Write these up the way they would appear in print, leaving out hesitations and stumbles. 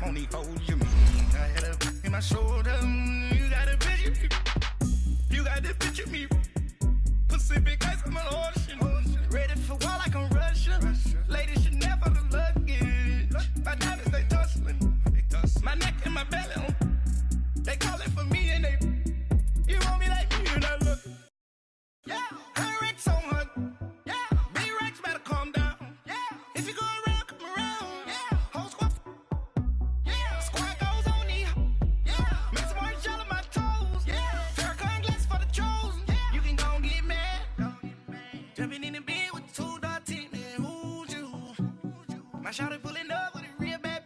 won't even hold you. I had a in my shoulder. You got a picture. You got the picture me. Pacific ice, I'm an ocean. Ready for war like I'm Russian. Ladies should never the luggage. My diamonds, they tussling. My neck and my belly. They calling for me and they. You want me like me and I look. Yeah, her Rex on her. Yeah, B-Rex better calm down. Yeah, if you go around, come around. Yeah, whole squad. Yeah, squad goes on me. Yeah, make some orange gel on my toes. Yeah, Farrakhan glass for the chosen. Yeah, you can go and get mad. Jumping in the bed with two dot team. And who's you? My shawty pulling up with a real bad.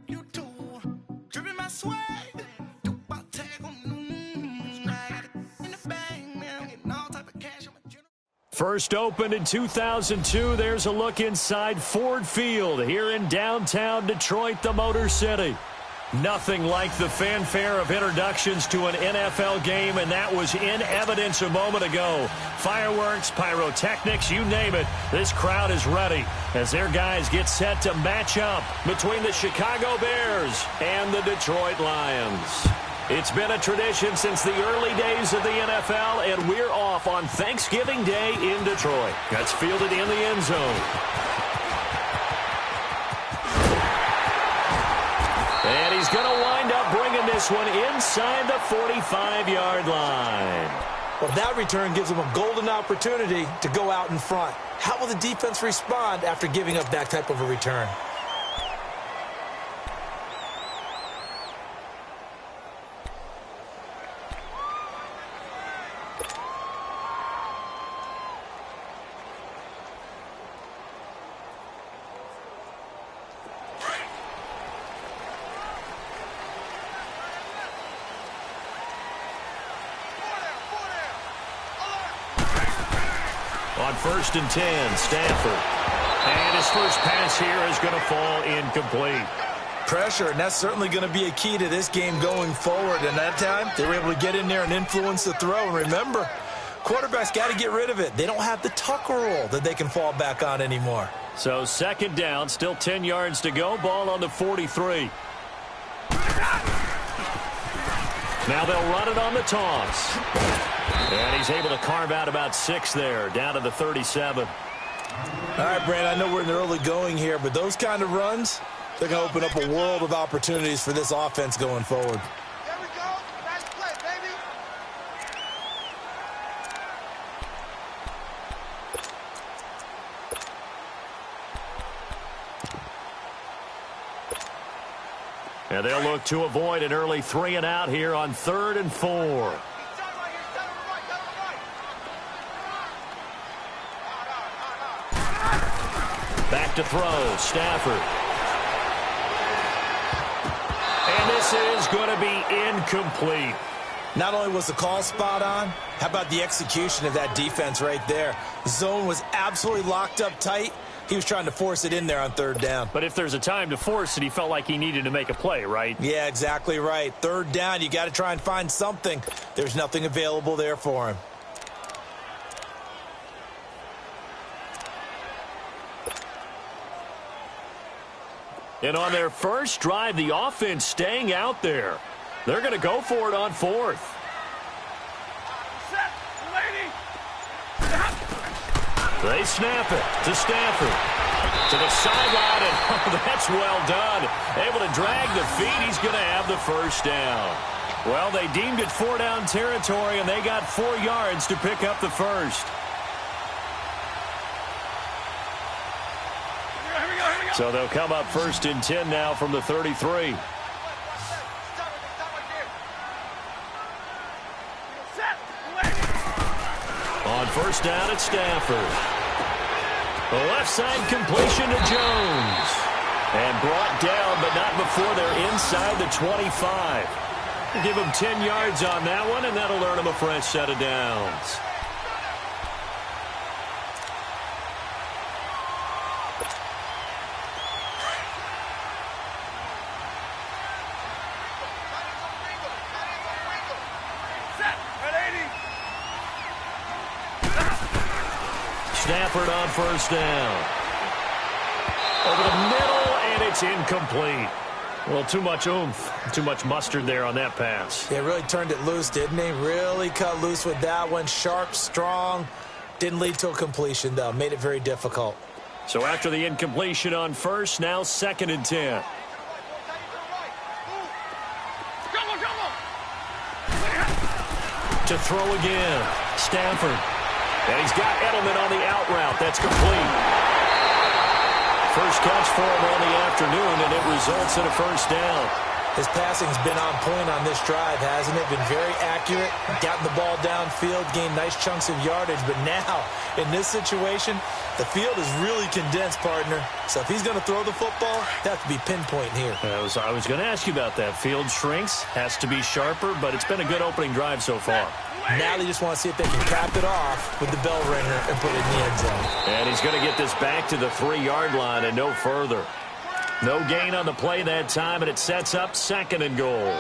You too. Dripping my swag. First opened in 2002, there's a look inside Ford Field here in downtown Detroit, the Motor City. Nothing like the fanfare of introductions to an NFL game, and that was in evidence a moment ago. Fireworks, pyrotechnics, you name it. This crowd is ready as their guys get set to match up between the Chicago Bears and the Detroit Lions. It's been a tradition since the early days of the NFL, and we're off on Thanksgiving Day in Detroit. That's fielded in the end zone. And he's going to wind up bringing this one inside the 45-yard line. Well, that return gives him a golden opportunity to go out in front. How will the defense respond after giving up that type of a return? On 1st and 10, Stafford. And his first pass here is going to fall incomplete. Pressure, and that's certainly going to be a key to this game going forward. And that time, they were able to get in there and influence the throw. And remember, quarterbacks got to get rid of it. They don't have the Tucker rule that they can fall back on anymore. So 2nd down, still 10 yards to go. Ball on the 43. Now they'll run it on the toss. And he's able to carve out about 6 there, down to the 37. All right, Brandon, I know we're in the early going here, but those kind of runs, they're going to open up a world of opportunities for this offense going forward. There we go. Nice play, baby. And they'll look to avoid an early 3 and out here on 3rd and 4. Back to throw, Stafford. And this is going to be incomplete. Not only was the call spot on, how about the execution of that defense right there? The zone was absolutely locked up tight. He was trying to force it in there on 3rd down. But if there's a time to force it, he felt like he needed to make a play, right? Yeah, exactly right. 3rd down, you got to try and find something. There's nothing available there for him. And on their first drive, the offense staying out there. They're going to go for it on 4th. They snap it to Stafford. To the sideline, and oh, that's well done. Able to drag the feet. He's going to have the first down. Well, they deemed it 4-down territory, and they got 4 yards to pick up the first. So they'll come up 1st and 10 now from the 33. On 1st down at Stafford. The left side completion to Jones. And brought down, but not before they're inside the 25. Give him 10 yards on that one, and that'll earn him a fresh set of downs. Stafford on 1st down. Over the middle, and it's incomplete. Well, too much oomph, too much mustard there on that pass. Yeah, really turned it loose, didn't he? Really cut loose with that one. Sharp, strong. Didn't lead to a completion, though. Made it very difficult. So after the incompletion on first, now 2nd and 10. To throw again, Stafford. And he's got Edelman on the out route. That's complete. First catch for him on the afternoon, and it results in a first down. His passing's been on point on this drive, hasn't it? Been very accurate, gotten the ball downfield, gained nice chunks of yardage. But now, in this situation, the field is really condensed, partner. So if he's going to throw the football, that have to be pinpoint here. I was going to ask you about that. Field shrinks, has to be sharper, but it's been a good opening drive so far. Now they just want to see if they can cap it off with the bell ringer and put it in the end zone. And he's going to get this back to the 3-yard line and no further. No gain on the play that time, and it sets up 2nd and goal.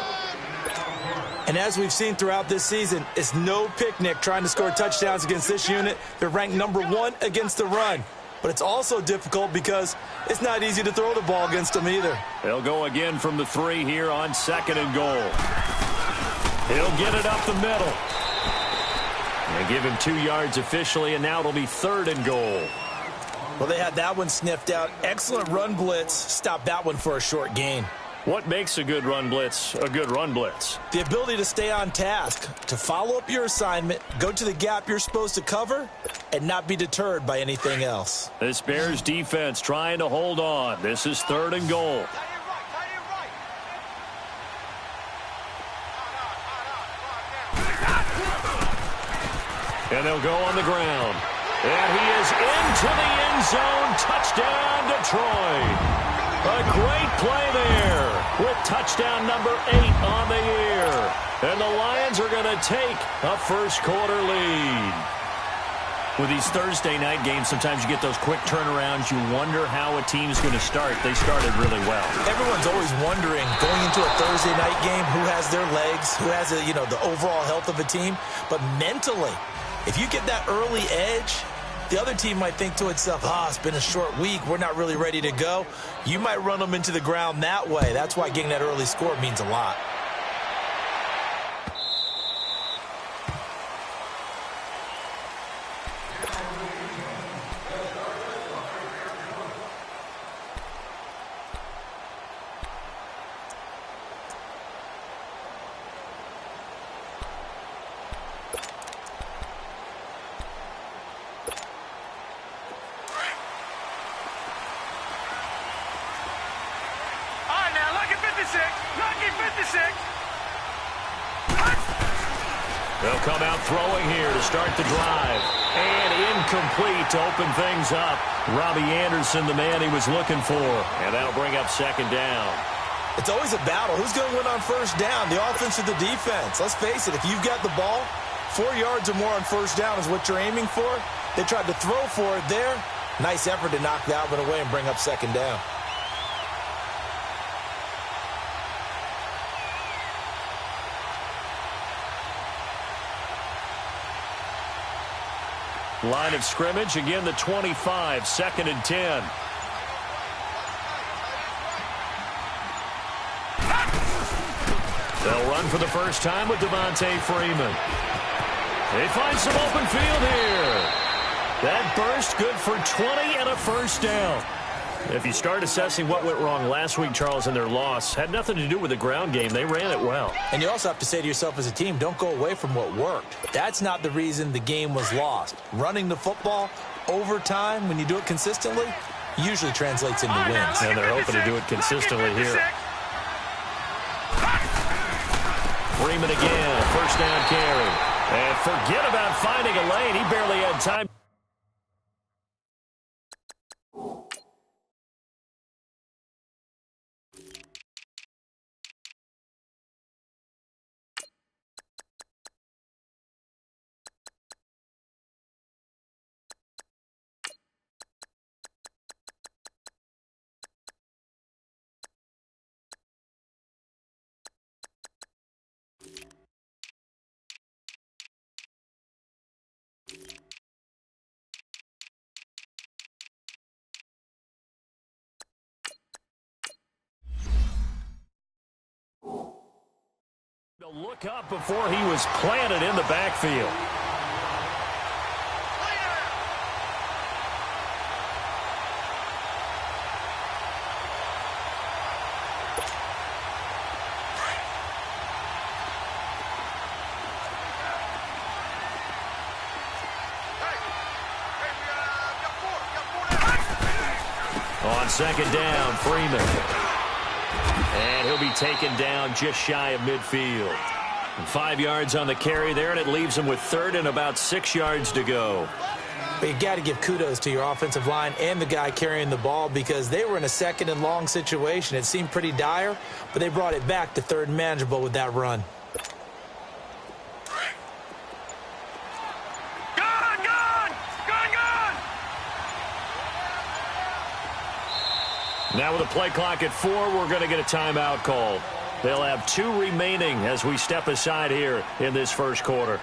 And as we've seen throughout this season, it's no picnic trying to score touchdowns against this unit. They're ranked number 1 against the run. But it's also difficult because it's not easy to throw the ball against them either. They'll go again from the 3 here on 2nd and goal. He'll get it up the middle. They give him 2 yards officially, and now it'll be 3rd and goal. Well, they had that one sniffed out. Excellent run blitz. Stopped that one for a short gain. What makes a good run blitz a good run blitz? The ability to stay on task, to follow up your assignment, go to the gap you're supposed to cover, and not be deterred by anything else. This Bears defense trying to hold on. This is 3rd and goal. And they'll go on the ground. And he is into the end zone. Touchdown, Detroit. A great play there with touchdown number 8 on the year. And the Lions are going to take a first-quarter lead. With these Thursday night games, sometimes you get those quick turnarounds. You wonder how a team's going to start. They started really well. Everyone's always wondering, going into a Thursday night game, who has their legs, who has the overall health of a team. But mentally, if you get that early edge, the other team might think to itself, it's been a short week. We're not really ready to go. You might run them into the ground that way. That's why getting that early score means a lot. They'll come out throwing here to start the drive. And incomplete to open things up. Robbie Anderson, the man he was looking for. And that'll bring up 2nd down. It's always a battle. Who's going to win on first down, the offense or the defense? Let's face it, if you've got the ball, 4 yards or more on first down is what you're aiming for. They tried to throw for it there. Nice effort to knock that one away and bring up 2nd down. Line of scrimmage, again the 25, 2nd and 10. They'll run for the first time with Devontae Freeman. They find some open field here. That burst good for 20 and a first down. If you start assessing what went wrong last week, Charles, in their loss, had nothing to do with the ground game. They ran it well. And you also have to say to yourself as a team, don't go away from what worked. That's not the reason the game was lost. Running the football over time, when you do it consistently, usually translates into wins. And they're hoping to do it consistently here. Freeman again, first down carry. And forget about finding a lane. He barely had time. to look up before he was planted in the backfield. On second down, Freeman. And he'll be taken down just shy of midfield. 5 yards on the carry there, and it leaves him with third and about 6 yards to go. But you got to give kudos to your offensive line and the guy carrying the ball because they were in a second and long situation. It seemed pretty dire, but they brought it back to third and manageable with that run. Now with a play clock at 4, we're going to get a timeout called. They'll have 2 remaining as we step aside here in this first quarter.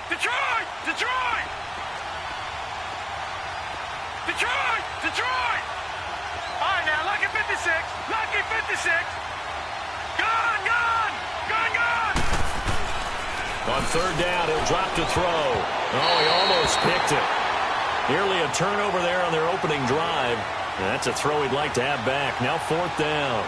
Detroit! Detroit! Detroit! Detroit! All right, now, lucky 56. Lucky 56. Gone! Gone! Gone! Gone! On third down, he'll drop to throw. Oh, he almost picked it. Nearly a turnover there on their opening drive. And that's a throw he'd like to have back. Now fourth down.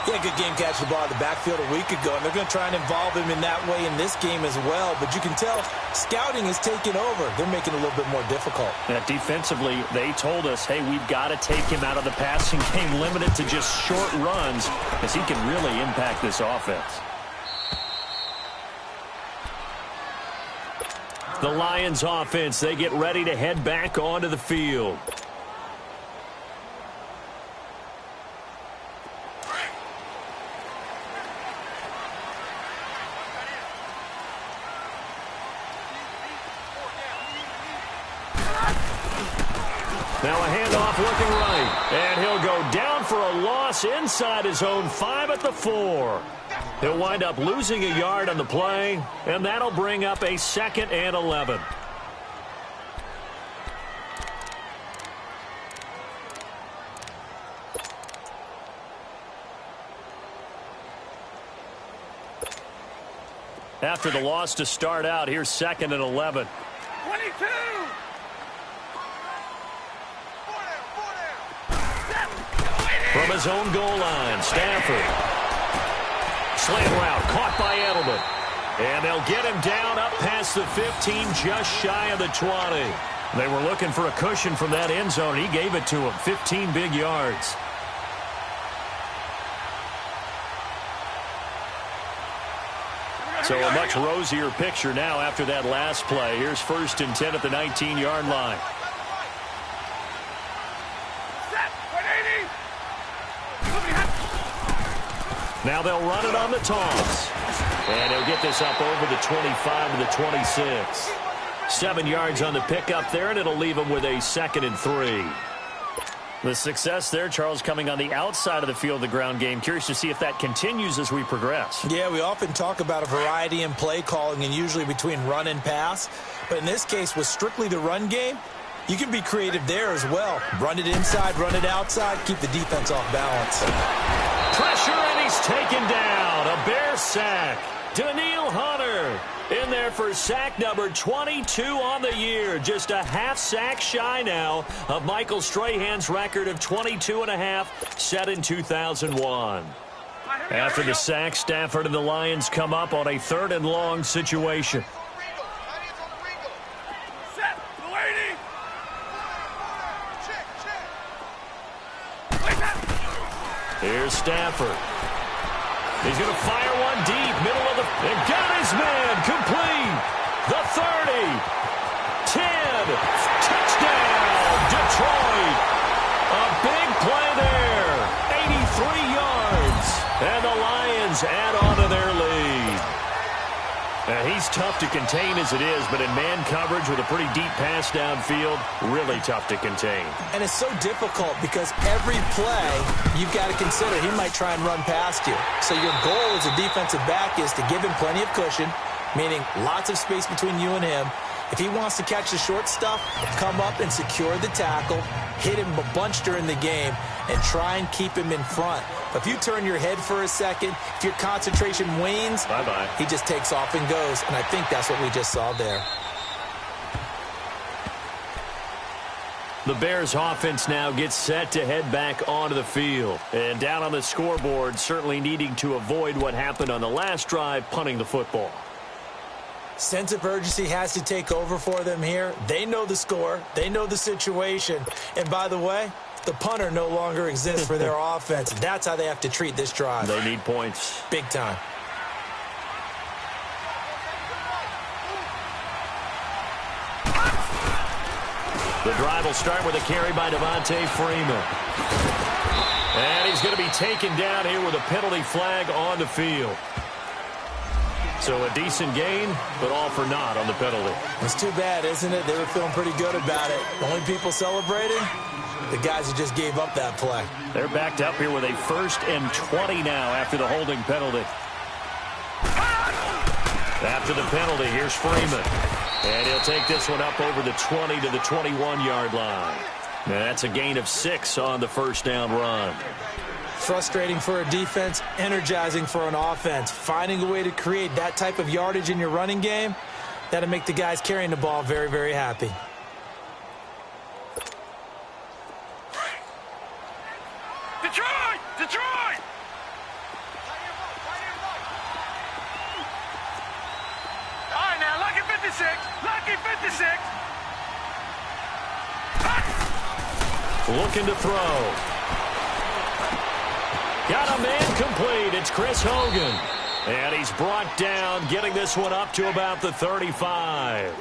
Yeah, good game catching the ball in the backfield a week ago, and they're going to try and involve him in that way in this game as well. But you can tell scouting is taking over. They're making it a little bit more difficult. Defensively, they told us, hey, we've got to take him out of the passing game, limited to just short runs, as he can really impact this offense. The Lions offense, they get ready to head back onto the field. Now a handoff looking right. And he'll go down for a loss inside his own 5 at the 4. He'll wind up losing a yard on the play, and that'll bring up a 2nd and 11. After the loss to start out, here's 2nd and 11. 22! From his own goal line, Stafford. Slant route caught by Edelman. And they'll get him down up past the 15, just shy of the 20. They were looking for a cushion from that end zone. He gave it to him, 15 big yards. So a much rosier picture now after that last play. Here's 1st and 10 at the 19-yard line. Now they'll run it on the toss. And he'll get this up over the 25 to the 26. 7 yards on the pickup there, and it'll leave him with a 2nd and 3. The success there, Charles, coming on the outside of the field of the ground game. Curious to see if that continues as we progress. Yeah, we often talk about a variety in play calling and usually between run and pass. But in this case, with strictly the run game, you can be creative there as well. Run it inside, run it outside, keep the defense off balance. Pressure, and he's taken down. A Bear sack. Danielle Hunter in there for sack number 22 on the year. Just a half sack shy now of Michael Strahan's record of 22.5 set in 2001. After the sack, Stafford and the Lions come up on a 3rd and long situation. Here's Stafford. He's going to fire one deep, middle of the... And got his man, complete. The 30. 10. Touchdown, Detroit. A big play there. 83 yards. And the Lions add on to their lead. He's tough to contain as it is, but in man coverage with a pretty deep pass downfield, really tough to contain. And it's so difficult because every play you've got to consider he might try and run past you. So your goal as a defensive back is to give him plenty of cushion, meaning lots of space between you and him, If he wants to catch the short stuff, come up and secure the tackle, hit him a bunch during the game, and try and keep him in front. But if you turn your head for a second, if your concentration wanes, bye-bye, he just takes off and goes, and I think that's what we just saw there. The Bears offense now gets set to head back onto the field. And down on the scoreboard, certainly needing to avoid what happened on the last drive, punting the football. Sense of urgency has to take over for them here. They know the score. They know the situation. And by the way, the punter no longer exists for their offense. That's how they have to treat this drive. They need points. Big time. The drive will start with a carry by Devontae Freeman. And he's going to be taken down here with a penalty flag on the field. So a decent gain, but all for naught on the penalty. It's too bad, isn't it? They were feeling pretty good about it. The only people celebrating, the guys who just gave up that play. They're backed up here with a 1st and 20 now after the holding penalty. After the penalty, here's Freeman. And he'll take this one up over the 20 to the 21-yard line. And that's a gain of 6 on the first down run. Frustrating for a defense, energizing for an offense. Finding a way to create that type of yardage in your running game, that'll make the guys carrying the ball very, very happy. Detroit! Detroit! All right, now, lucky 56. Lucky 56. Looking to throw. Got a man complete. It's Chris Hogan. And he's brought down, getting this one up to about the 35.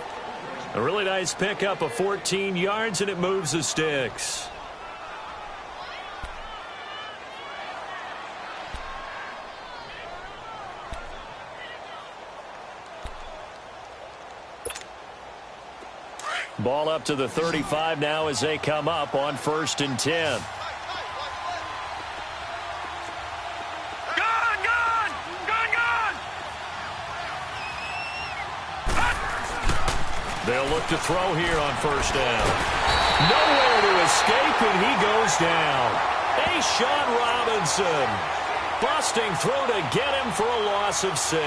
A really nice pickup of 14 yards, and it moves the sticks. Ball up to the 35 now as they come up on 1st and 10. They'll look to throw here on 1st down. Nowhere to escape, and he goes down. A'Shawn Robinson busting through to get him for a loss of 6.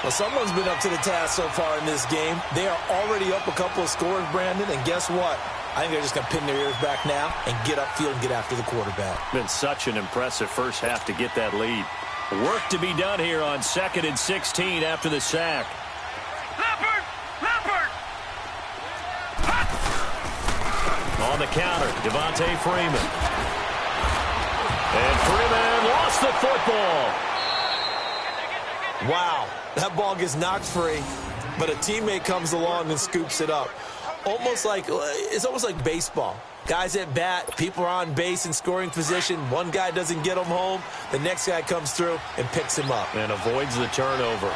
Well, someone's been up to the task so far in this game. They are already up a couple of scores, Brandon, and guess what? I think they're just going to pin their ears back now and get upfield and get after the quarterback. Been such an impressive first half to get that lead. Work to be done here on 2nd and 16 after the sack. Leopard! Leopard! On the counter, Devontae Freeman. And Freeman lost the football. Wow, that ball gets knocked free, but a teammate comes along and scoops it up. It's almost like baseball. Guys at bat, people are on base in scoring position. One guy doesn't get him home. The next guy comes through and picks him up. And avoids the turnover.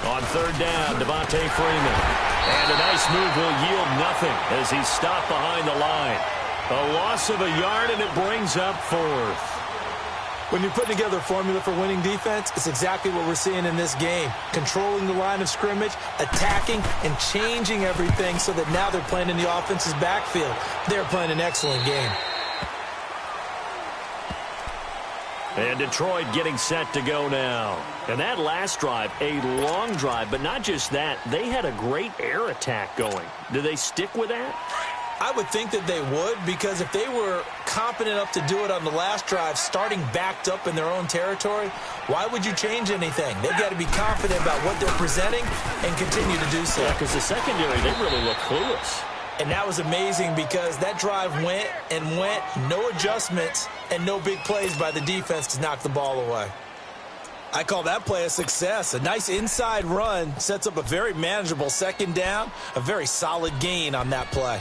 On 3rd down, Devontae Freeman. And a nice move will yield nothing as he's stopped behind the line. A loss of a yard, and it brings up 4th. When you're putting together a formula for winning defense, it's exactly what we're seeing in this game. Controlling the line of scrimmage, attacking, and changing everything so that now they're playing in the offense's backfield. They're playing an excellent game. And Detroit getting set to go now. And that last drive, a long drive, but not just that. They had a great air attack going. Do they stick with that? I would think that they would, because if they were competent enough to do it on the last drive, starting backed up in their own territory, why would you change anything? They've got to be confident about what they're presenting and continue to do so. Yeah, because the secondary, they really look clueless. And that was amazing because that drive went and went, no adjustments, and no big plays by the defense to knock the ball away. I call that play a success. A nice inside run sets up a very manageable 2nd down, a very solid gain on that play.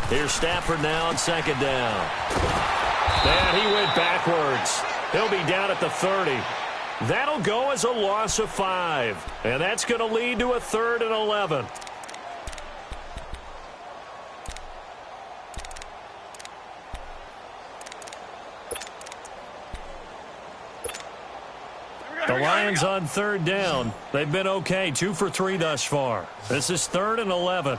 Here's Stafford now on second down. And he went backwards. He'll be down at the 30. That'll go as a loss of 5. And that's going to lead to a 3rd and 11. The Lions on 3rd down. They've been okay, 2 for 3 thus far. This is 3rd and 11.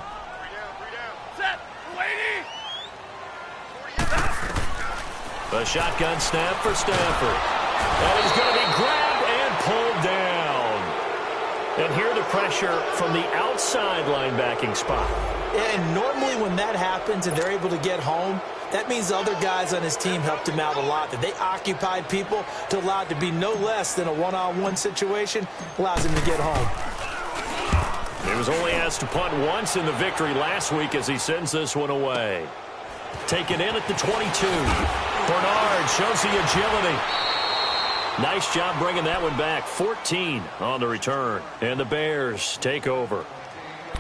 The shotgun snap for Stafford. And he's going to be grabbed and pulled down. And here the pressure from the outside linebacking spot. And normally when that happens and they're able to get home, that means the other guys on his team helped him out a lot. That they occupied people to allow it to be no less than a one-on-one situation, allows him to get home. He was only asked to punt once in the victory last week as he sends this one away. Taken in at the 22. Bernard shows the agility. Nice job bringing that one back. 14 on the return. And the Bears take over.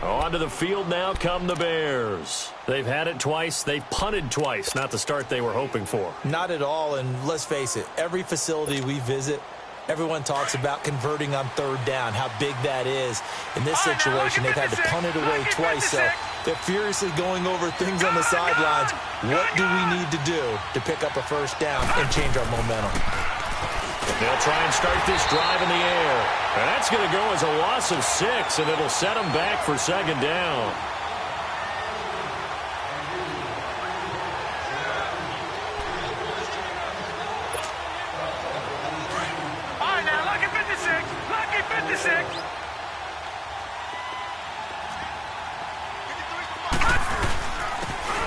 Onto the field now come the Bears. They've had it twice. They've punted twice. Not the start they were hoping for. Not at all, and let's face it, every facility we visit, everyone talks about converting on 3rd down, how big that is. In this situation, they've had to punt it away twice, so they're furiously going over things on the sidelines. What do we need to do to pick up a 1st down and change our momentum? They'll try and start this drive in the air. And that's going to go as a loss of 6, and it'll set them back for 2nd down. All right, now, lucky 56. Lucky 56.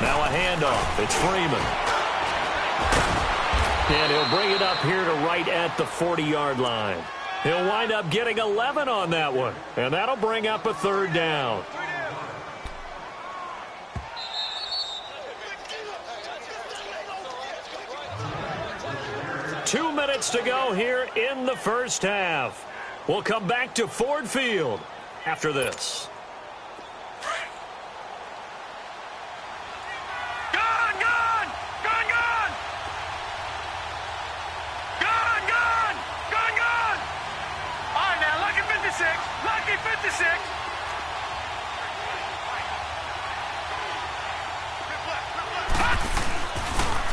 Now a handoff. It's Freeman. And he'll bring it up here to right at the 40-yard line. He'll wind up getting 11 on that one. And that'll bring up a 3rd down. Two minutes to go here in the first half. We'll come back to Ford Field after this.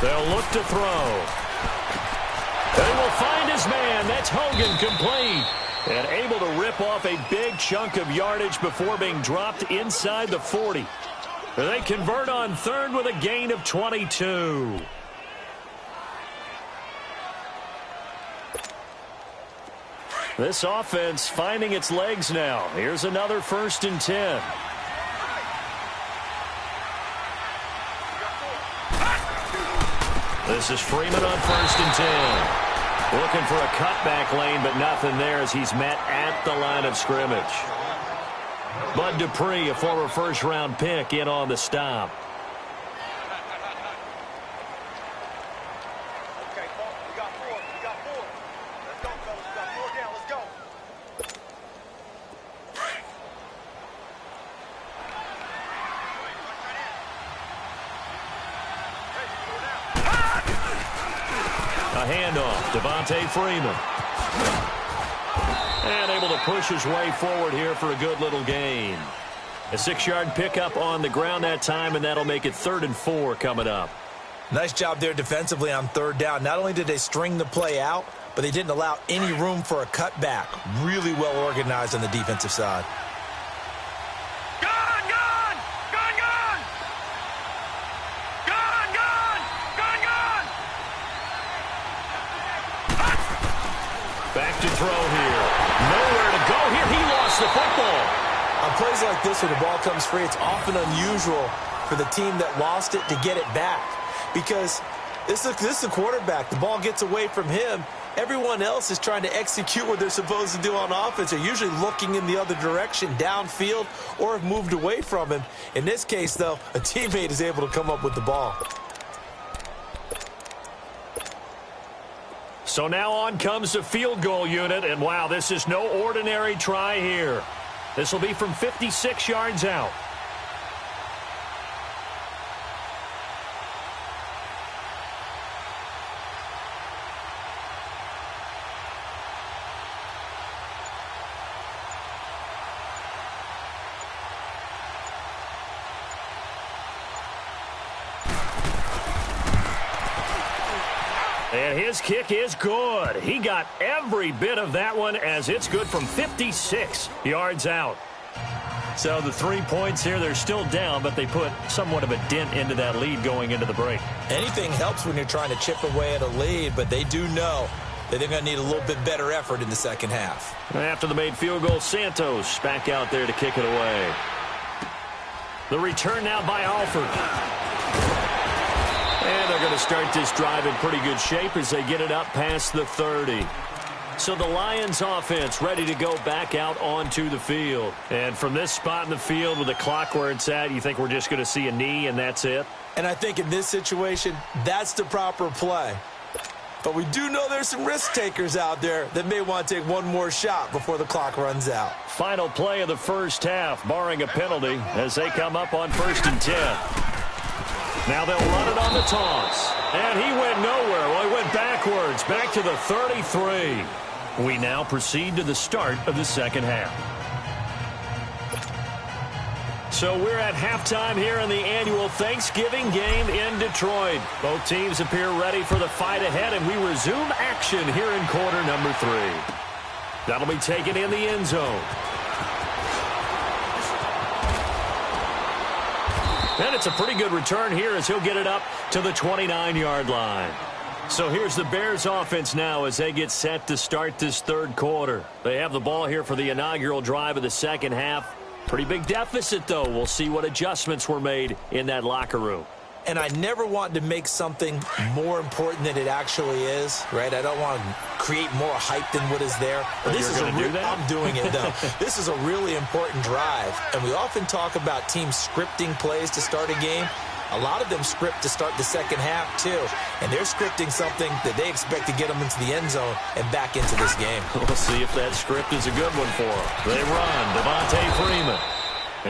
They'll look to throw. They will find his man. That's Hogan, complete. And able to rip off a big chunk of yardage before being dropped inside the 40. They convert on 3rd with a gain of 22. This offense finding its legs now. Here's another 1st and 10. This is Freeman on 1st and 10. Looking for a cutback lane, but nothing there as he's met at the line of scrimmage. Bud Dupree, a former 1st-round pick, in on the stop. Okay, we got 4. We got 4. Let's go, fellas. We got 4 down. Let's go. A handoff, Devontae Freeman. And able to push his way forward here for a good little gain. A 6-yard pickup on the ground that time, and that'll make it 3rd and 4 coming up. Nice job there defensively on 3rd down. Not only did they string the play out, but they didn't allow any room for a cutback. Really well organized on the defensive side. Back to throw here. Nowhere to go here. He lost the football. On plays like this where the ball comes free, it's often unusual for the team that lost it to get it back. Because this is the quarterback. The ball gets away from him. Everyone else is trying to execute what they're supposed to do on offense. They're usually looking in the other direction, downfield, or have moved away from him. In this case, though, a teammate is able to come up with the ball. So now on comes the field goal unit, and wow, this is no ordinary try here. This will be from 56 yards out. And his kick is good. He got every bit of that one as it's good from 56 yards out. So the 3 points here, they're still down, but they put somewhat of a dent into that lead going into the break. Anything helps when you're trying to chip away at a lead, but they do know that they're going to need a little bit better effort in the second half. After the made field goal, Santos back out there to kick it away. The return now by Alford. And they're going to start this drive in pretty good shape as they get it up past the 30. So the Lions offense ready to go back out onto the field. And from this spot in the field with the clock where it's at, you think we're just going to see a knee and that's it? And I think in this situation, that's the proper play. But we do know there's some risk takers out there that may want to take one more shot before the clock runs out. Final play of the first half, barring a penalty, as they come up on 1st and 10. Now they'll run it on the toss. And he went nowhere. Well, he went backwards, back to the 33. We now proceed to the start of the second half. So we're at halftime here in the annual Thanksgiving game in Detroit. Both teams appear ready for the fight ahead, and we resume action here in quarter number 3. That'll be taken in the end zone. And it's a pretty good return here as he'll get it up to the 29-yard line. So here's the Bears offense now as they get set to start this third quarter. They have the ball here for the inaugural drive of the second half. Pretty big deficit, though. We'll see what adjustments were made in that locker room. And I never want to make something more important than it actually is, right? I don't want to create more hype than what is there. But this is I'm doing it, though. This is a really important drive. And we often talk about teams scripting plays to start a game. A lot of them script to start the second half, too. And they're scripting something that they expect to get them into the end zone and back into this game. We'll see if that script is a good one for them. They run. Devontae Freeman.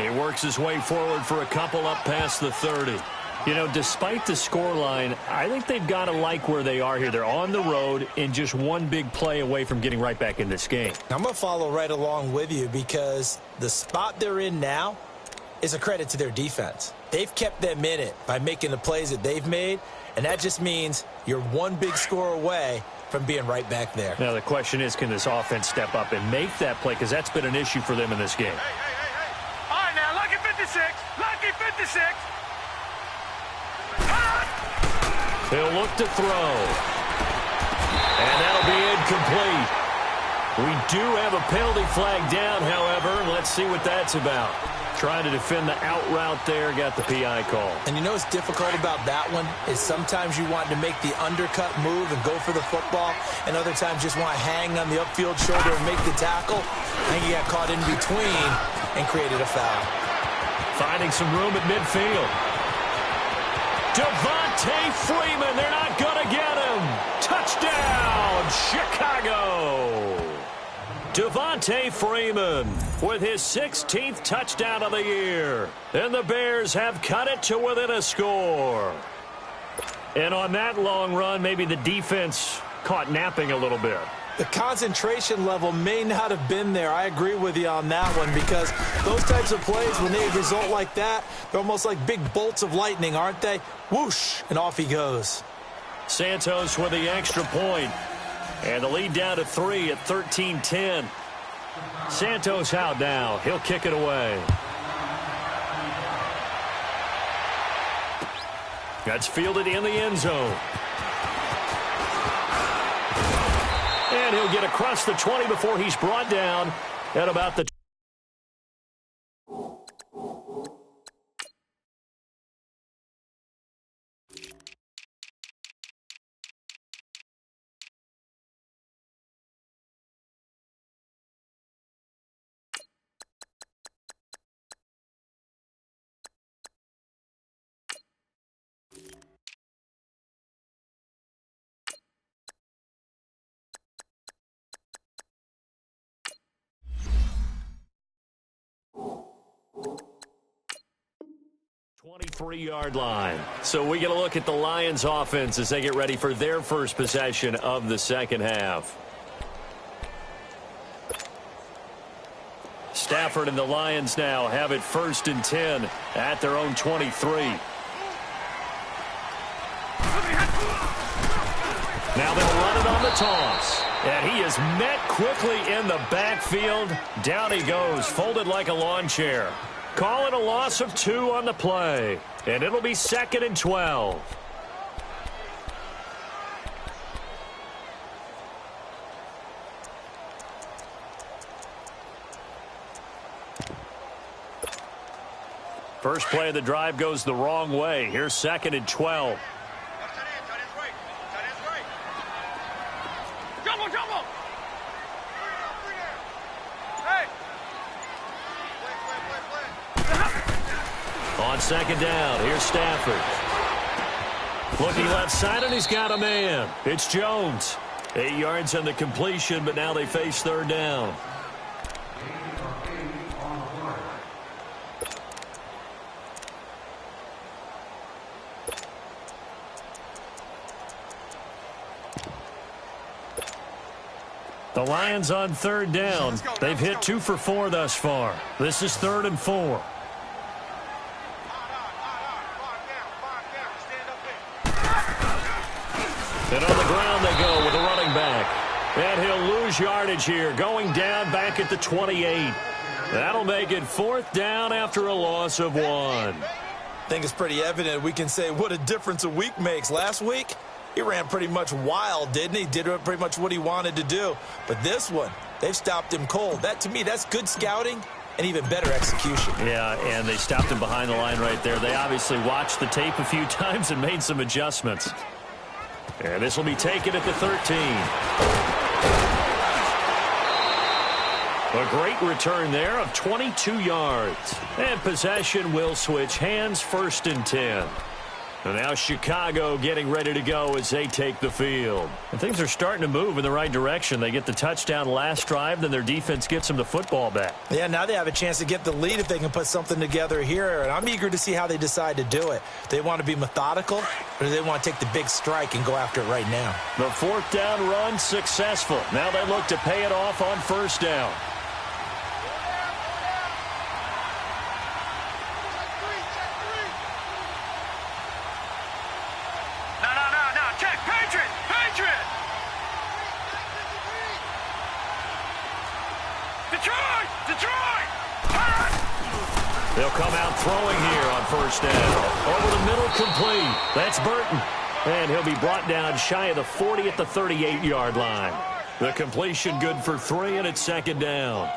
He works his way forward for a couple up past the 30. You know, despite the scoreline, I think they've got to like where they are here. They're on the road and just one big play away from getting right back in this game. I'm going to follow right along with you because the spot they're in now is a credit to their defense. They've kept them in it by making the plays that they've made, and that just means you're one big score away from being right back there. Now, the question is, can this offense step up and make that play? Because that's been an issue for them in this game. Hey. All right, now, Lucky 56. Lucky 56. He'll look to throw. And that'll be incomplete. We do have a penalty flag down, however. Let's see what that's about. Trying to defend the out route there, got the PI call. And you know what's difficult about that one is sometimes you want to make the undercut move and go for the football, and other times just want to hang on the upfield shoulder and make the tackle. I think he got caught in between and created a foul. Finding some room at midfield. Devontae Freeman, they're not going to get him. Touchdown, Chicago. Devontae Freeman with his 16th touchdown of the year. And the Bears have cut it to within a score. And on that long run, maybe the defense caught napping a little bit. The concentration level may not have been there. I agree with you on that one because those types of plays, when they result like that, they're almost like big bolts of lightning, aren't they? Whoosh, and off he goes. Santos with the extra point. And the lead down to 3 at 13-10. Santos out now. He'll kick it away. That's fielded in the end zone. And he'll get across the 20 before he's brought down at about the 23-yard line. So we get a look at the Lions offense as they get ready for their first possession of the second half. Stafford and the Lions now have it 1st and 10 at their own 23. Now they'll run it on the toss. And he is met quickly in the backfield. Down he goes, folded like a lawn chair. Call it a loss of 2 on the play. And it'll be 2nd and 12. First play of the drive goes the wrong way. Here's 2nd and 12. On 2nd down, here's Stafford. Looking left side, and he's got a man. It's Jones. 8 yards on the completion, but now they face 3rd down. The Lions on 3rd down. They've hit 2 for 4 thus far. This is 3rd and 4. And on the ground they go with a running back. And he'll lose yardage here, going down back at the 28. That'll make it 4th down after a loss of 1. I think it's pretty evident. We can say what a difference a week makes. Last week, he ran pretty much wild, didn't he? Did pretty much what he wanted to do. But this one, they've stopped him cold. That, to me, that's good scouting and even better execution. Yeah, and they stopped him behind the line right there. They obviously watched the tape a few times and made some adjustments. And this will be taken at the 13. A great return there of 22 yards. And possession will switch hands, 1st and 10. And now Chicago getting ready to go as they take the field. And things are starting to move in the right direction. They get the touchdown last drive, then their defense gets them the football back. Yeah, now they have a chance to get the lead if they can put something together here. And I'm eager to see how they decide to do it. They want to be methodical, or do they want to take the big strike and go after it right now? The 4th down run successful. Now they look to pay it off on 1st down. They'll come out throwing here on 1st down. Over the middle, complete. That's Burton. And he'll be brought down shy of the 40 at the 38-yard line. The completion good for 3, and it's 2nd down.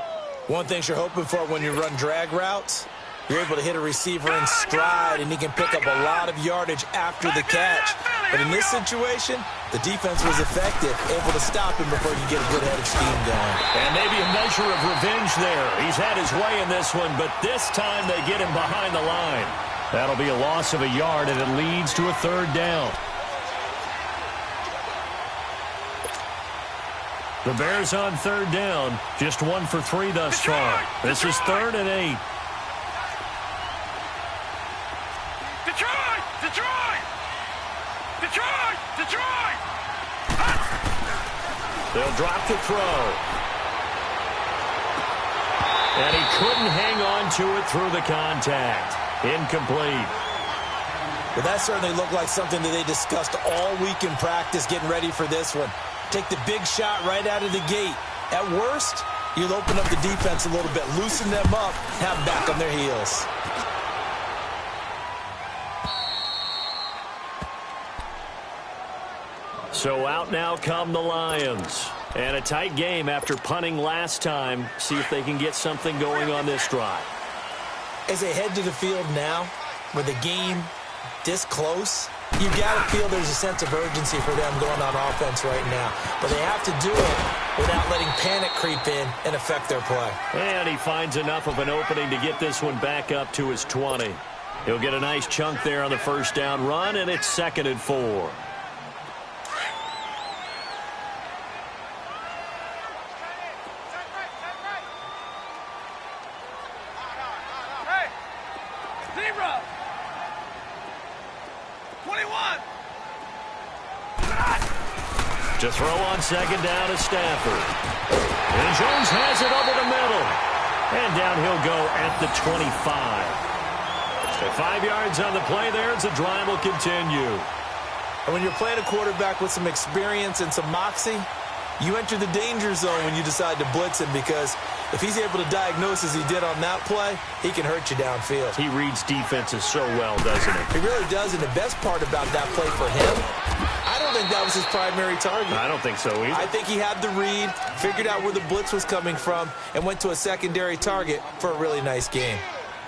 One thing you're hoping for when you run drag routes, you're able to hit a receiver in stride, and he can pick up a lot of yardage after the catch. But in this situation, the defense was effective, able to stop him before you get a good head of steam going. And maybe a measure of revenge there. He's had his way in this one, but this time they get him behind the line. That'll be a loss of a yard, and it leads to a 3rd down. The Bears on 3rd down, just 1 for 3 thus far. This is 3rd and 8. They'll drop the throw. And he couldn't hang on to it through the contact. Incomplete. Well, that certainly looked like something that they discussed all week in practice getting ready for this one. Take the big shot right out of the gate. At worst, you'll open up the defense a little bit, loosen them up, have them back on their heels. So out now come the Lions. And a tight game after punting last time. See if they can get something going on this drive. As they head to the field now, with the game this close, you've got to feel there's a sense of urgency for them going on offense right now. But they have to do it without letting panic creep in and affect their play. And he finds enough of an opening to get this one back up to his 20. He'll get a nice chunk there on the 1st down run, and it's 2nd and 4. To throw on 2nd down is Stafford. And Jones has it over the middle. And down he'll go at the 25. So 5 yards on the play there as the drive will continue. And when you're playing a quarterback with some experience and some moxie, you enter the danger zone when you decide to blitz him, because if he's able to diagnose as he did on that play, he can hurt you downfield. He reads defenses so well, doesn't he? He really does, and the best part about that play for him, I don't think that was his primary target. I don't think so either. I think he had the read, figured out where the blitz was coming from, and went to a secondary target for a really nice game.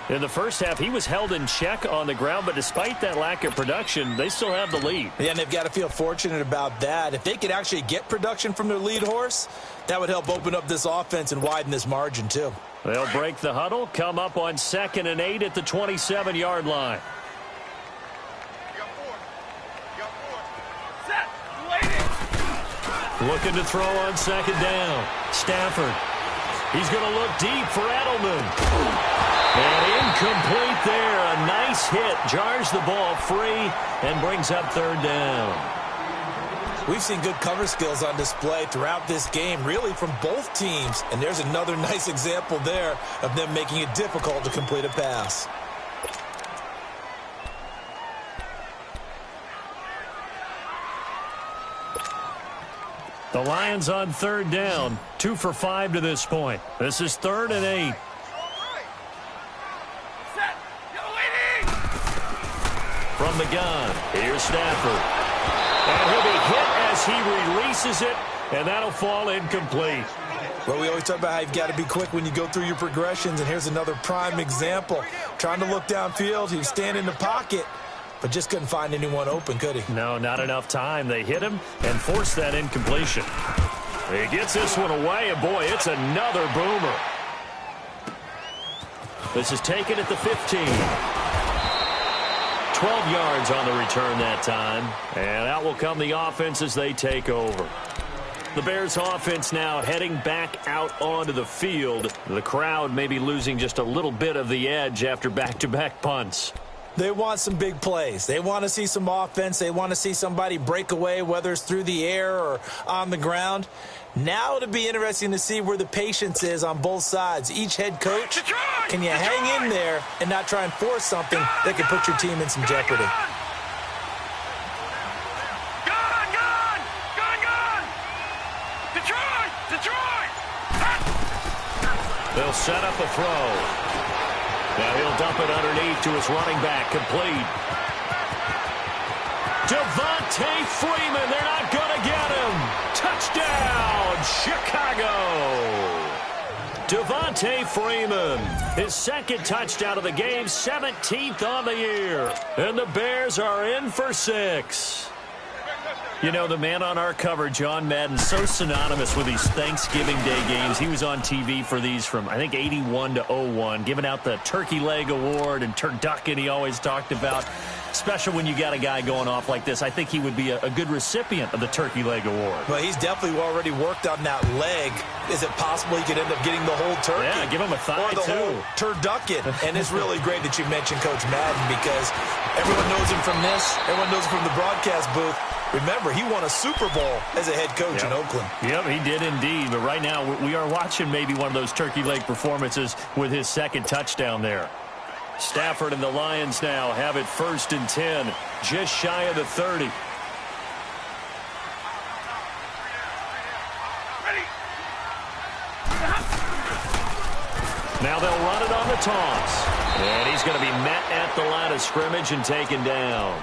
In the first half, he was held in check on the ground, but despite that lack of production, they still have the lead. Yeah, and they've got to feel fortunate about that. If they could actually get production from their lead horse, that would help open up this offense and widen this margin too. They'll break the huddle, come up on 2nd and 8 at the 27-yard line. Looking to throw on 2nd down. Stafford. He's going to look deep for Edelman. And incomplete there. A nice hit. Jars the ball free and brings up 3rd down. We've seen good cover skills on display throughout this game, really from both teams. And there's another nice example there of them making it difficult to complete a pass. The Lions on 3rd down. 2 for 5 to this point. This is 3rd and 8. From the gun, here's Stafford. And he'll be hit as he releases it, and that'll fall incomplete. Well, we always talk about how you've got to be quick when you go through your progressions, and here's another prime example. Trying to look downfield, he was standing in the pocket, but just couldn't find anyone open, could he? No, not enough time. They hit him and forced that incompletion. He gets this one away, and boy, it's another boomer. This is taken at the 15. 12 yards on the return that time. And out will come the offense as they take over. The Bears offense now heading back out onto the field. The crowd may be losing just a little bit of the edge after back-to-back punts. They want some big plays. They want to see some offense. They want to see somebody break away, whether it's through the air or on the ground. Now it'll be interesting to see where the patience is on both sides. Each head coach, can you hang in there and not try and force something that can put your team in some jeopardy? They'll set up a throw. Now he'll dump it underneath to his running back, complete. Devontae Freeman, they're not going to get him. Touchdown, Chicago. Devontae Freeman, his 2nd touchdown of the game, 17th on the year. And the Bears are in for 6. You know, the man on our cover, John Madden, so synonymous with these Thanksgiving Day games. He was on TV for these from, I think, 81 to 01, giving out the Turkey Leg Award and turducken he always talked about. Special when you got a guy going off like this. I think he would be a good recipient of the Turkey Leg Award. Well, he's definitely already worked on that leg. Is it possible he could end up getting the whole turkey? Yeah, give him a thigh, or the whole turducken. And it's really great that you mentioned Coach Madden, because everyone knows him from this. Everyone knows him from the broadcast booth. Remember, he won a Super Bowl as a head coach in Oakland. Yep, he did indeed. But right now, we are watching maybe one of those turkey leg performances with his 2nd touchdown there. Stafford and the Lions now have it 1st and 10, just shy of the 30. Now they'll run it on the toss. And he's going to be met at the line of scrimmage and taken down.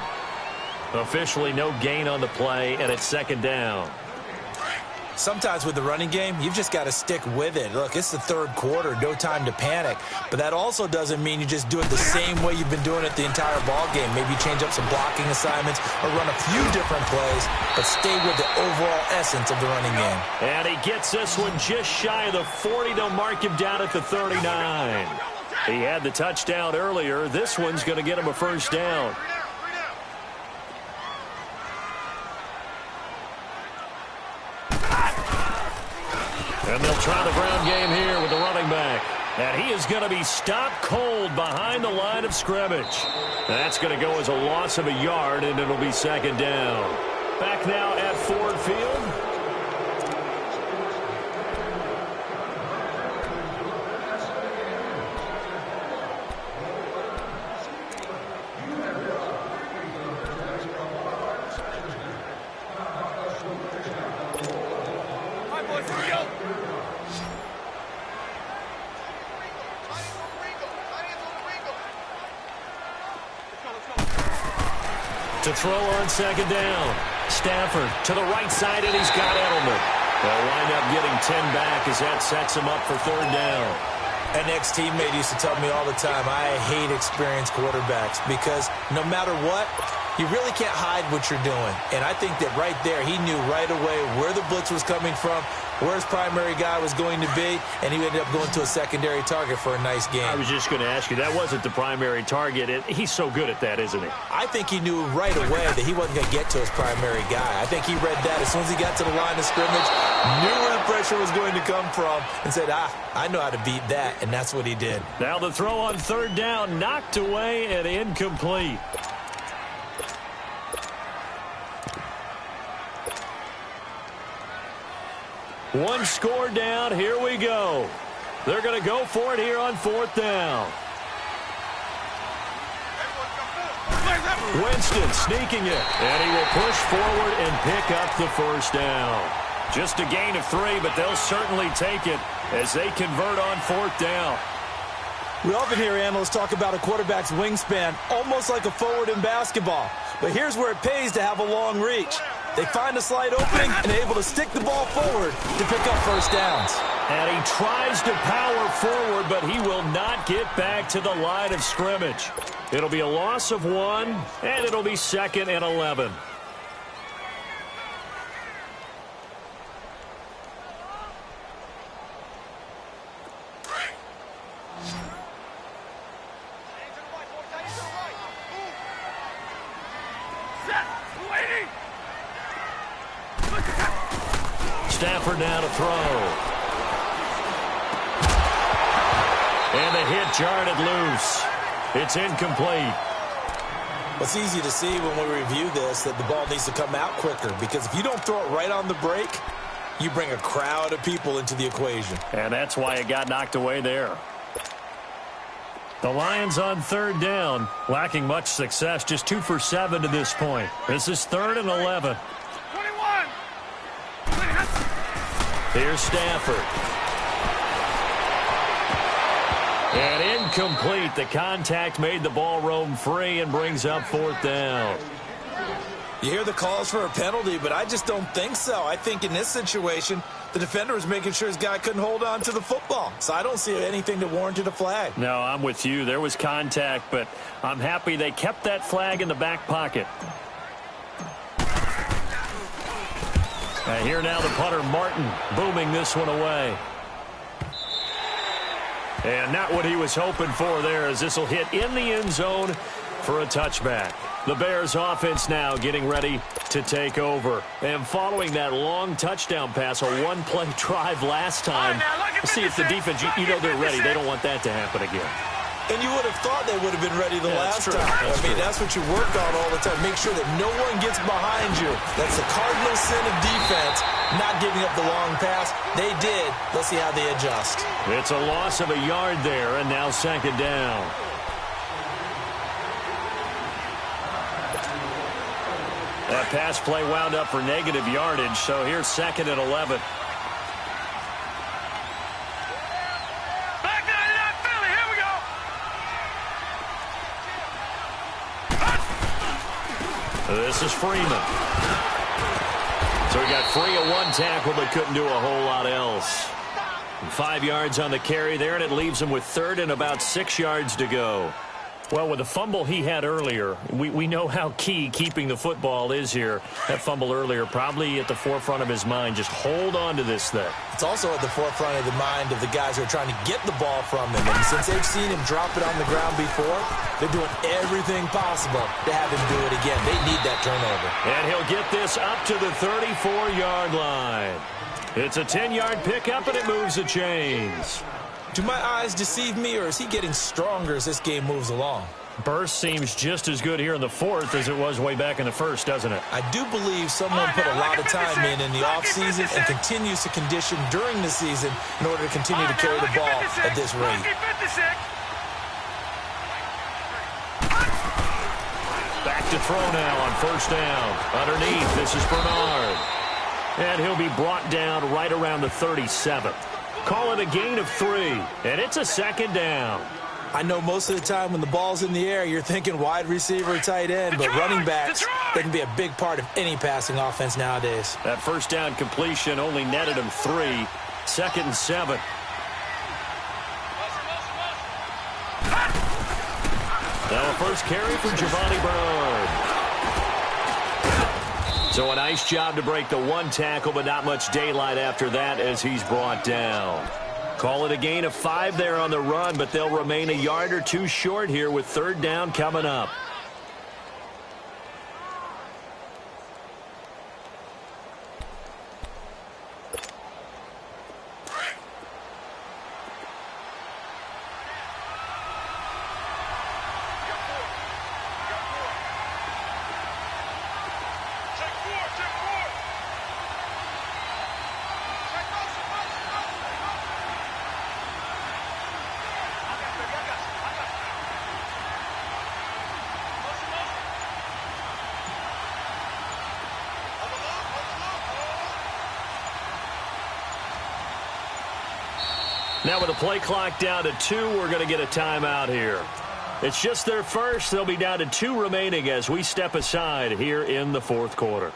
Officially no gain on the play, and it's 2nd down. Sometimes with the running game, you've just got to stick with it. Look, it's the 3rd quarter, no time to panic. But that also doesn't mean you just do it the same way you've been doing it the entire ball game. Maybe change up some blocking assignments or run a few different plays, but stay with the overall essence of the running game. And he gets this one just shy of the 40. They'll mark him down at the 39. He had the touchdown earlier. This one's going to get him a 1st down. And they'll try the ground game here with the running back. And he is going to be stopped cold behind the line of scrimmage. That's going to go as a loss of a yard, and it'll be 2nd down. Back now at Ford Field. To throw on second down. Stafford to the right side, and he's got Edelman. They'll wind up getting 10 back as that sets him up for third down. An ex-teammate used to tell me all the time, I hate experienced quarterbacks because no matter what, you really can't hide what you're doing. And I think that right there, he knew right away where the blitz was coming from, where his primary guy was going to be, and he ended up going to a secondary target for a nice game. I was just going to ask you, that wasn't the primary target. He's so good at that, isn't he? I think he knew right away that he wasn't going to get to his primary guy. I think he read that as soon as he got to the line of scrimmage, knew where the pressure was going to come from, and said, I know how to beat that, and that's what he did. Now the throw on third down, knocked away and incomplete. One score down. Here we go. They're going to go for it here on fourth down. Winston sneaking it, and he will push forward and pick up the first down. Just a gain of 3, but they'll certainly take it as they convert on fourth down. We often hear analysts talk about a quarterback's wingspan, almost like a forward in basketball. But here's where it pays to have a long reach. They find a slight opening and able to stick the ball forward to pick up first downs. And he tries to power forward, but he will not get back to the line of scrimmage. It'll be a loss of 1, and it'll be 2nd and 11. Stafford now to throw. And the hit jarred it loose. It's incomplete. It's easy to see when we review this that the ball needs to come out quicker, because if you don't throw it right on the break, you bring a crowd of people into the equation. And that's why it got knocked away there. The Lions on third down, lacking much success, just 2 for 7 to this point. This is 3rd and 11. 21. Here's Stafford. And incomplete. The contact made the ball roam free and brings up fourth down. You hear the calls for a penalty, but I just don't think so. I think in this situation, the defender was making sure his guy couldn't hold on to the football. So I don't see anything that warranted a flag. No, I'm with you. There was contact, but I'm happy they kept that flag in the back pocket. And here now the punter, Martin, booming this one away. And not what he was hoping for there, as this will hit in the end zone for a touchback. The Bears offense now getting ready to take over. And following that long touchdown pass, a one-play drive last time, let's see if the defense, you know they're ready. They don't want that to happen again. And you would have thought they would have been ready the last time. That's what you work on all the time. Make sure that no one gets behind you. That's the cardinal sin of defense, not giving up the long pass. They did. Let's see how they adjust. It's a loss of a yard there, and now second down. That pass play wound up for negative yardage, so here's 2nd and 11. This is Freeman. So he got free of one tackle, but couldn't do a whole lot else. 5 yards on the carry there, and it leaves him with 3rd and about 6 yards to go. Well, with the fumble he had earlier, we know how key keeping the football is here. That fumble earlier probably at the forefront of his mind. Just hold on to this thing. It's also at the forefront of the mind of the guys who are trying to get the ball from him. And since they've seen him drop it on the ground before, they're doing everything possible to have him do it again. They need that turnover. And he'll get this up to the 34-yard line. It's a 10-yard pickup, and it moves the chains. Do my eyes deceive me, or is he getting stronger as this game moves along? Burst seems just as good here in the 4th as it was way back in the 1st, doesn't it? I do believe someone put a lot of time in the offseason and continues to condition during the season in order to continue to carry the ball at this rate. Back to throw now on first down. Underneath, this is Bernard. And he'll be brought down right around the 37. Call it a gain of 3, and it's a second down. I know most of the time when the ball's in the air, you're thinking wide receiver, tight end, but running backs, they can be a big part of any passing offense nowadays. That first down completion only netted him 3. 2nd and 7. Now a first carry for Giovanni Bernard. So a nice job to break the 1 tackle, but not much daylight after that as he's brought down. Call it a gain of 5 there on the run, but they'll remain a yard or 2 short here with 3rd down coming up. Now with the play clock down to 2, we're going to get a timeout here. It's just their first. They'll be down to 2 remaining as we step aside here in the 4th quarter.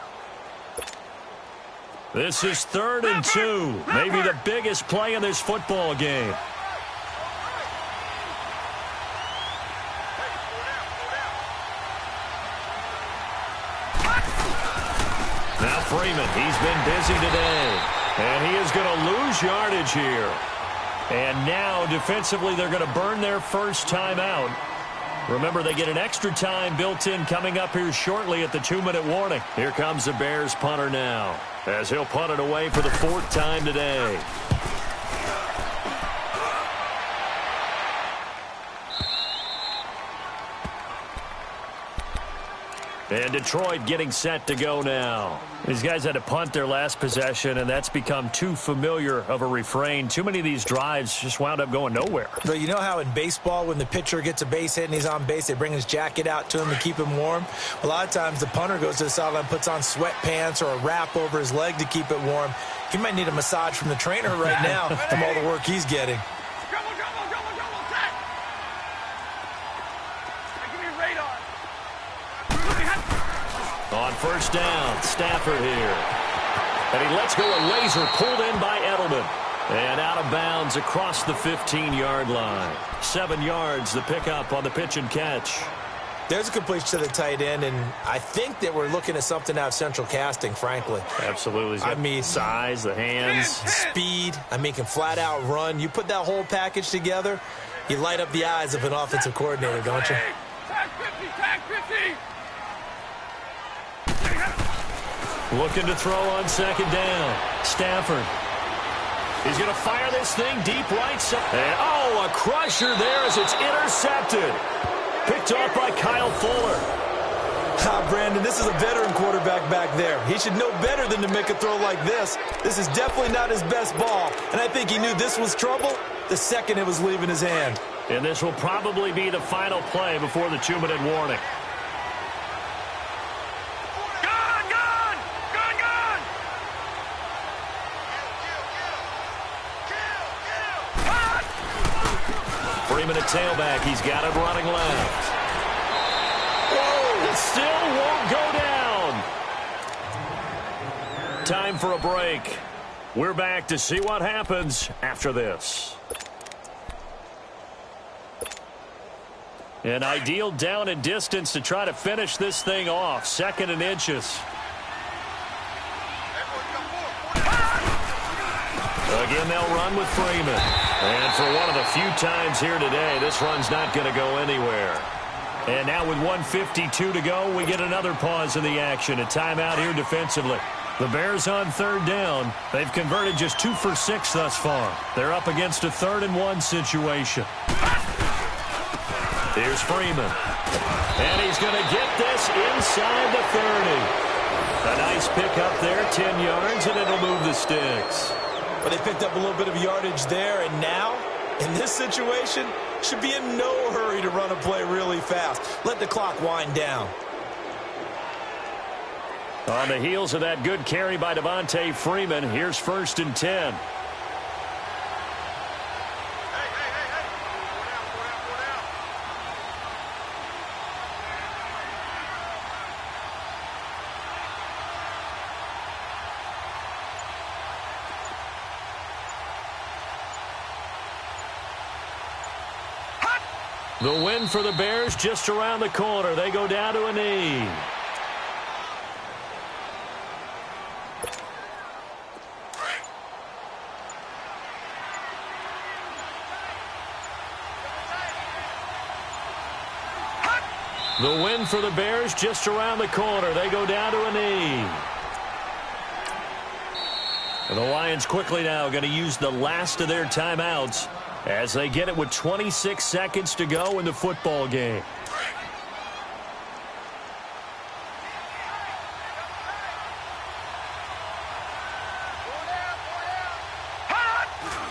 This is 3rd and 2. Maybe the biggest play in this football game. Now Freeman, he's been busy today. And he is going to lose yardage here. And now, defensively, they're going to burn their first time out. Remember, they get an extra time built in coming up here shortly at the 2-minute warning. Here comes the Bears punter now, as he'll punt it away for the 4th time today. And Detroit getting set to go now. These guys had to punt their last possession, and that's become too familiar of a refrain. Too many of these drives just wound up going nowhere. But you know how in baseball, when the pitcher gets a base hit and he's on base, they bring his jacket out to him to keep him warm? A lot of times the punter goes to the sideline, puts on sweatpants or a wrap over his leg to keep it warm. He might need a massage from the trainer right now from all the work he's getting. On first down, Stafford here. And he lets go a laser pulled in by Edelman. And out of bounds across the 15-yard line. 7 yards, the pickup on the pitch and catch. There's a completion to the tight end, and I think that we're looking at something out of Central Casting, frankly. Absolutely. I mean, size, the hands. Speed. I mean, can flat out run. You put that whole package together, you light up the eyes of an offensive coordinator, don't you? Tag 50, tag 50. Looking to throw on 2nd down. Stafford. He's going to fire this thing deep right side. And, oh, a crusher there as it's intercepted. Picked off by Kyle Fuller. Brandon, this is a veteran quarterback back there. He should know better than to make a throw like this. This is definitely not his best ball, and I think he knew this was trouble the second it was leaving his hand. And this will probably be the final play before the 2-minute warning. Freeman at tailback. He's got it running left. Whoa! It still won't go down. Time for a break. We're back to see what happens after this. An ideal down and distance to try to finish this thing off. 2nd and inches. Again, they'll run with Freeman. And for one of the few times here today, this run's not going to go anywhere. And now with 1:52 to go, we get another pause in the action. A timeout here defensively. The Bears on 3rd down. They've converted just 2 for 6 thus far. They're up against a 3rd and 1 situation. Here's Freeman. And he's going to get this inside the 30. A nice pickup there, 10 yards, and it'll move the sticks. But they picked up a little bit of yardage there, and now, in this situation, should be in no hurry to run a play really fast. Let the clock wind down. On the heels of that good carry by Devontae Freeman, here's 1st and 10. The win for the Bears just around the corner. They go down to a knee. The win for the Bears just around the corner. They go down to a knee. And the Lions quickly now going to use the last of their timeouts as they get it with 26 seconds to go in the football game.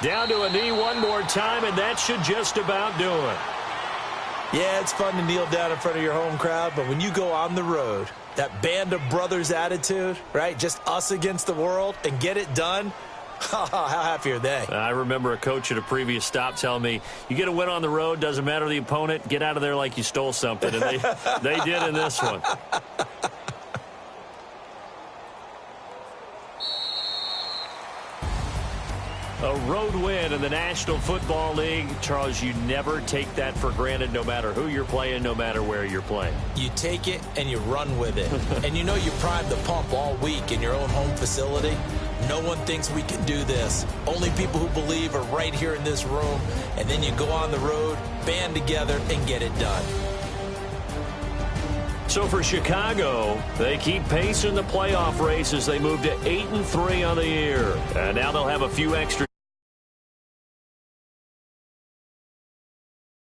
Down to a knee one more time, and that should just about do it. Yeah, it's fun to kneel down in front of your home crowd, but when you go on the road, that band of brothers attitude, right, just us against the world, and get it done, how happy are they? I remember a coach at a previous stop telling me, you get a win on the road, doesn't matter the opponent, get out of there like you stole something, and they did in this one. A road win in the National Football League. Charles, you never take that for granted no matter who you're playing, no matter where you're playing. You take it and you run with it. And you know you primed the pump all week in your own home facility. No one thinks we can do this. Only people who believe are right here in this room. And then you go on the road, band together, and get it done. So for Chicago, they keep pace in the playoff race as they move to 8-3 on the year. And now they'll have a few extra